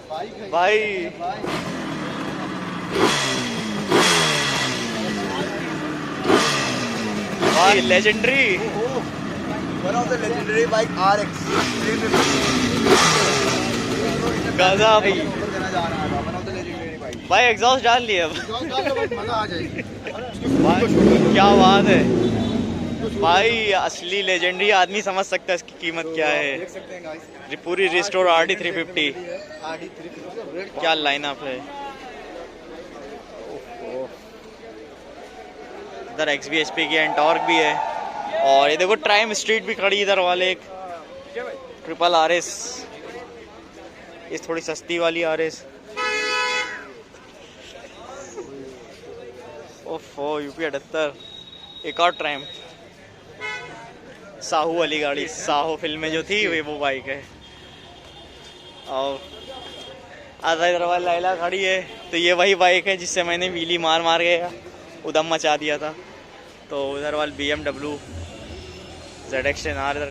भाई भाई legendary One of the legendary bike RX 350 Gaza भाई देना जा रहा है। One of the legendary bike। भाई एग्जॉस्ट डाल लिया अब मजा आ जाएगी। भाई क्या बात है भाई, असली लेजेंडरी आदमी समझ सकता है इसकी कीमत क्या है। देख सकते हैं गाइस, पूरी रिस्टोर RD 350, RD 350 क्या लाइनअप है। इधर XB HP की एंटॉर्क भी है, और ये देखो ट्राइम स्ट्रीट भी खड़ी इधर वाले, एक ट्रिपल RS, ये थोड़ी सस्ती वाली RS। ओफो UP 78, एक और ट्राइम, साहू वाली गाड़ी, साहू फिल्म में जो थी वो बाइक है। और आधा इधर वाली लाइला खड़ी है, तो ये वही बाइक है जिससे मैंने व्हीली मार मार के उदम मचा दिया था। तो उधर वाली BMW ZX10R इधर